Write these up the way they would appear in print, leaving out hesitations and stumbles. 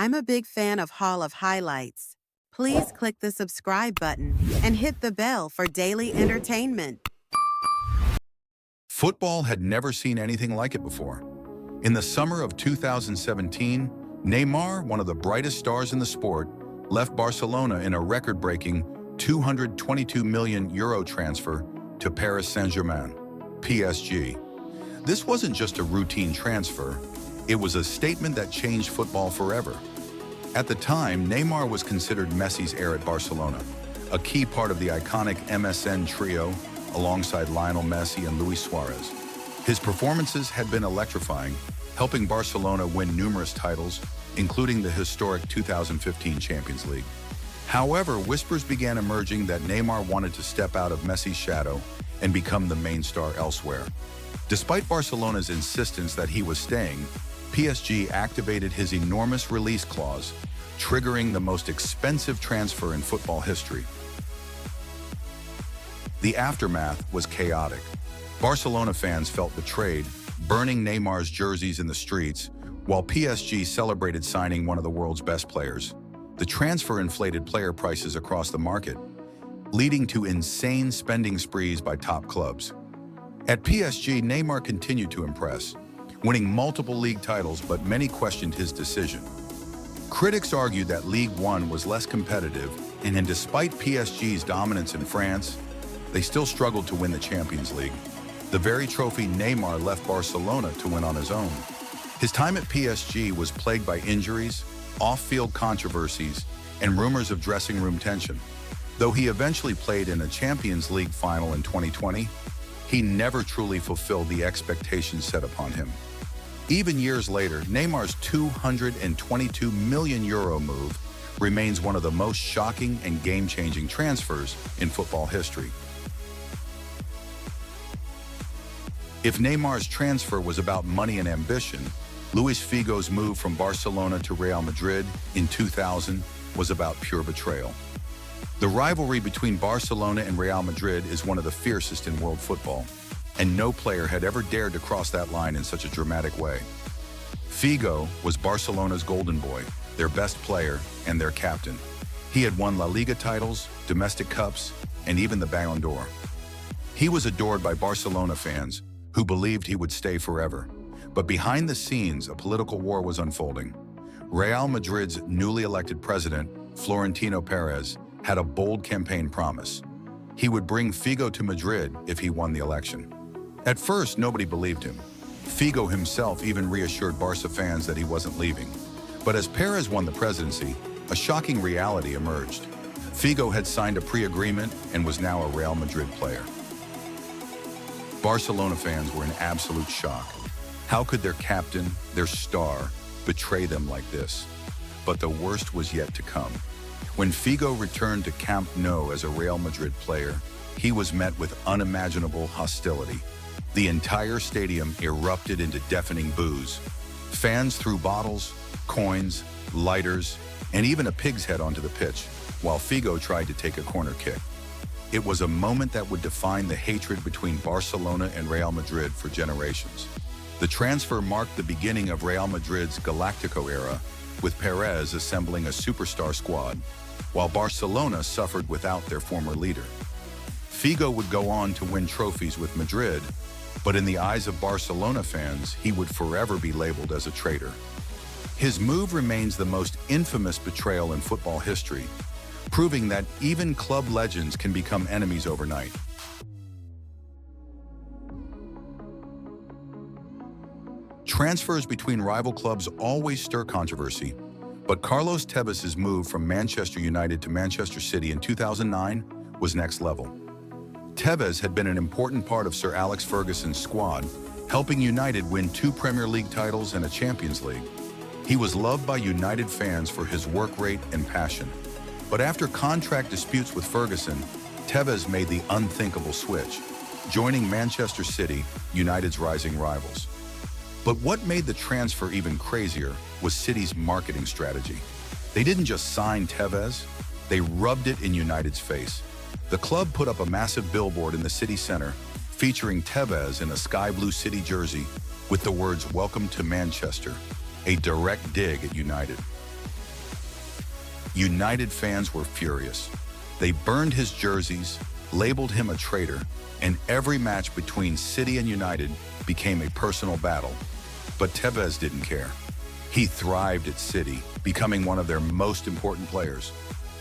I'm a big fan of Hall of Highlights. Please click the subscribe button and hit the bell for daily entertainment. Football had never seen anything like it before. In the summer of 2017, Neymar, one of the brightest stars in the sport, left Barcelona in a record-breaking €222 million transfer to Paris Saint-Germain, PSG. This wasn't just a routine transfer, it was a statement that changed football forever. At the time, Neymar was considered Messi's heir at Barcelona, a key part of the iconic MSN trio alongside Lionel Messi and Luis Suarez. His performances had been electrifying, helping Barcelona win numerous titles, including the historic 2015 Champions League. However, whispers began emerging that Neymar wanted to step out of Messi's shadow and become the main star elsewhere. Despite Barcelona's insistence that he was staying, PSG activated his enormous release clause, triggering the most expensive transfer in football history. The aftermath was chaotic. Barcelona fans felt betrayed, burning Neymar's jerseys in the streets, while PSG celebrated signing one of the world's best players. The transfer inflated player prices across the market, leading to insane spending sprees by top clubs. At PSG, Neymar continued to impress, winning multiple league titles, but many questioned his decision. Critics argued that Ligue 1 was less competitive, and despite PSG's dominance in France, they still struggled to win the Champions League, the very trophy Neymar left Barcelona to win on his own. His time at PSG was plagued by injuries, off-field controversies, and rumors of dressing room tension. Though he eventually played in a Champions League final in 2020, he never truly fulfilled the expectations set upon him. Even years later, Neymar's €222 million move remains one of the most shocking and game-changing transfers in football history. If Neymar's transfer was about money and ambition, Luis Figo's move from Barcelona to Real Madrid in 2000 was about pure betrayal. The rivalry between Barcelona and Real Madrid is one of the fiercest in world football, and no player had ever dared to cross that line in such a dramatic way. Figo was Barcelona's golden boy, their best player, and their captain. He had won La Liga titles, domestic cups, and even the Ballon d'Or. He was adored by Barcelona fans, who believed he would stay forever. But behind the scenes, a political war was unfolding. Real Madrid's newly elected president, Florentino Perez, had a bold campaign promise. He would bring Figo to Madrid if he won the election. At first, nobody believed him. Figo himself even reassured Barca fans that he wasn't leaving. But as Perez won the presidency, a shocking reality emerged. Figo had signed a pre-agreement and was now a Real Madrid player. Barcelona fans were in absolute shock. How could their captain, their star, betray them like this? But the worst was yet to come. When Figo returned to Camp Nou as a Real Madrid player, he was met with unimaginable hostility. The entire stadium erupted into deafening boos. Fans threw bottles, coins, lighters, and even a pig's head onto the pitch, while Figo tried to take a corner kick. It was a moment that would define the hatred between Barcelona and Real Madrid for generations. The transfer marked the beginning of Real Madrid's Galactico era, with Perez assembling a superstar squad, while Barcelona suffered without their former leader. Figo would go on to win trophies with Madrid, but in the eyes of Barcelona fans, he would forever be labeled as a traitor. His move remains the most infamous betrayal in football history, proving that even club legends can become enemies overnight. Transfers between rival clubs always stir controversy, but Carlos Tevez' move from Manchester United to Manchester City in 2009 was next level. Tevez had been an important part of Sir Alex Ferguson's squad, helping United win 2 Premier League titles and a Champions League. He was loved by United fans for his work rate and passion. But after contract disputes with Ferguson, Tevez made the unthinkable switch, joining Manchester City, United's rising rivals. But what made the transfer even crazier was City's marketing strategy. They didn't just sign Tevez, they rubbed it in United's face. The club put up a massive billboard in the city center, featuring Tevez in a sky blue City jersey with the words "Welcome to Manchester," a direct dig at United. United fans were furious. They burned his jerseys, labeled him a traitor, and every match between City and United became a personal battle. But Tevez didn't care. He thrived at City, becoming one of their most important players.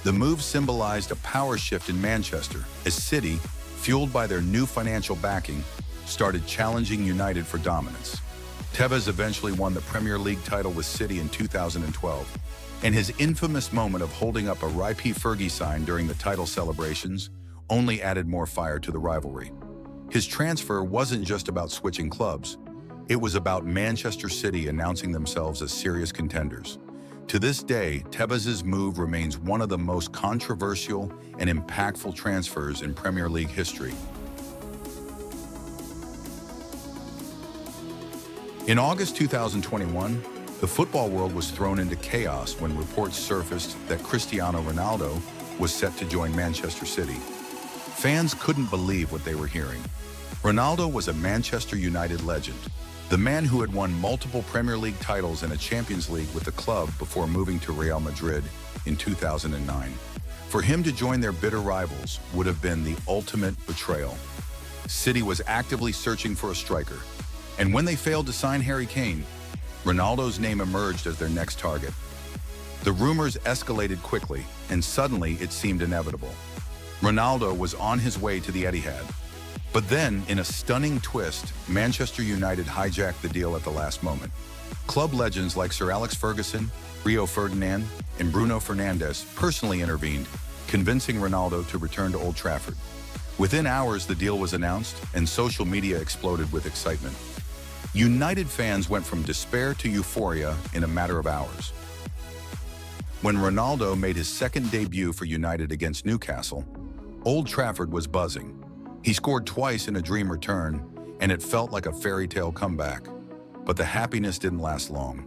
The move symbolized a power shift in Manchester, as City, fueled by their new financial backing, started challenging United for dominance. Tevez eventually won the Premier League title with City in 2012, and his infamous moment of holding up a RIP Fergie sign during the title celebrations only added more fire to the rivalry. His transfer wasn't just about switching clubs. It was about Manchester City announcing themselves as serious contenders. To this day, Tevez's move remains one of the most controversial and impactful transfers in Premier League history. In August 2021, the football world was thrown into chaos when reports surfaced that Cristiano Ronaldo was set to join Manchester City. Fans couldn't believe what they were hearing. Ronaldo was a Manchester United legend, the man who had won multiple Premier League titles and a Champions League with the club before moving to Real Madrid in 2009. For him to join their bitter rivals would have been the ultimate betrayal. City was actively searching for a striker, and when they failed to sign Harry Kane, Ronaldo's name emerged as their next target. The rumors escalated quickly, and suddenly it seemed inevitable. Ronaldo was on his way to the Etihad. But then, in a stunning twist, Manchester United hijacked the deal at the last moment. Club legends like Sir Alex Ferguson, Rio Ferdinand, and Bruno Fernandes personally intervened, convincing Ronaldo to return to Old Trafford. Within hours, the deal was announced, and social media exploded with excitement. United fans went from despair to euphoria in a matter of hours. When Ronaldo made his second debut for United against Newcastle, Old Trafford was buzzing. He scored twice in a dream return, and it felt like a fairy tale comeback. But the happiness didn't last long.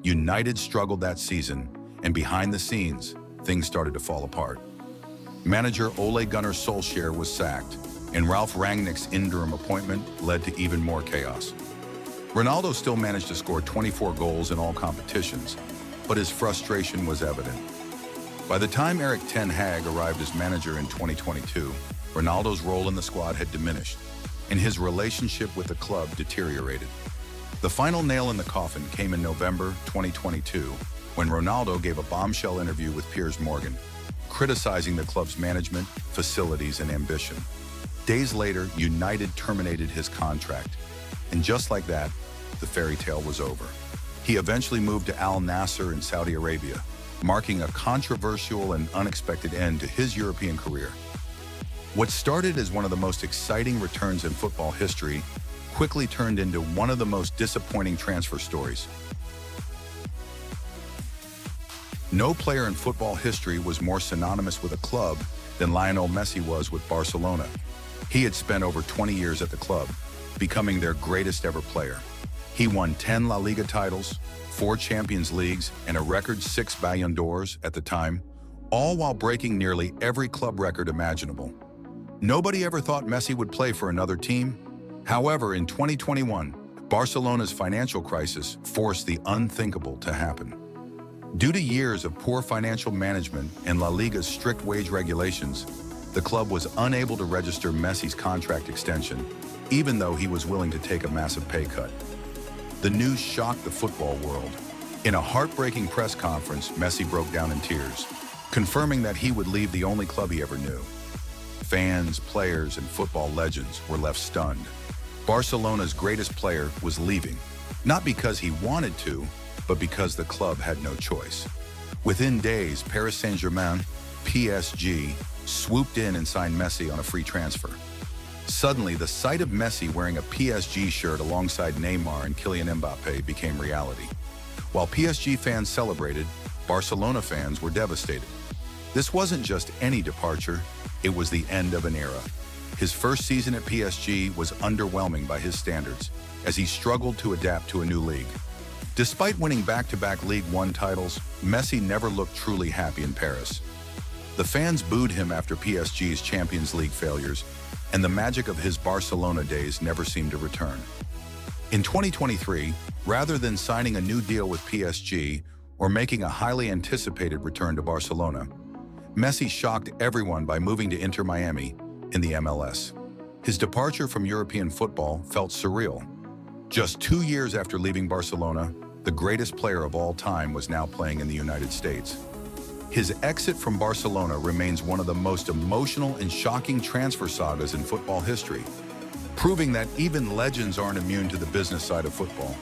United struggled that season, and behind the scenes, things started to fall apart. Manager Ole Gunnar Solskjaer was sacked, and Ralf Rangnick's interim appointment led to even more chaos. Ronaldo still managed to score 24 goals in all competitions, but his frustration was evident. By the time Erik ten Hag arrived as manager in 2022, Ronaldo's role in the squad had diminished, and his relationship with the club deteriorated. The final nail in the coffin came in November 2022, when Ronaldo gave a bombshell interview with Piers Morgan, criticizing the club's management, facilities, and ambition. Days later, United terminated his contract, and just like that, the fairy tale was over. He eventually moved to Al Nassr in Saudi Arabia, marking a controversial and unexpected end to his European career. What started as one of the most exciting returns in football history quickly turned into one of the most disappointing transfer stories. No player in football history was more synonymous with a club than Lionel Messi was with Barcelona. He had spent over 20 years at the club, becoming their greatest ever player. He won 10 La Liga titles, 4 Champions Leagues, and a record 6 Ballon d'Ors at the time, all while breaking nearly every club record imaginable. Nobody ever thought Messi would play for another team. However, in 2021, Barcelona's financial crisis forced the unthinkable to happen. Due to years of poor financial management and La Liga's strict wage regulations, the club was unable to register Messi's contract extension, even though he was willing to take a massive pay cut. The news shocked the football world. In a heartbreaking press conference, Messi broke down in tears, confirming that he would leave the only club he ever knew. Fans, players, and football legends were left stunned. Barcelona's greatest player was leaving, not because he wanted to, but because the club had no choice. Within days, Paris Saint-Germain, PSG, swooped in and signed Messi on a free transfer. Suddenly, the sight of Messi wearing a PSG shirt alongside Neymar and Kylian Mbappé became reality. While PSG fans celebrated, Barcelona fans were devastated. This wasn't just any departure, it was the end of an era. His first season at PSG was underwhelming by his standards, as he struggled to adapt to a new league. Despite winning back-to-back Ligue 1 titles, Messi never looked truly happy in Paris. The fans booed him after PSG's Champions League failures, and the magic of his Barcelona days never seemed to return. In 2023, rather than signing a new deal with PSG, or making a highly anticipated return to Barcelona. Messi shocked everyone by moving to Inter Miami in the MLS. His departure from European football felt surreal. Just 2 years after leaving Barcelona, the greatest player of all time was now playing in the United States. His exit from Barcelona remains one of the most emotional and shocking transfer sagas in football history, proving that even legends aren't immune to the business side of football.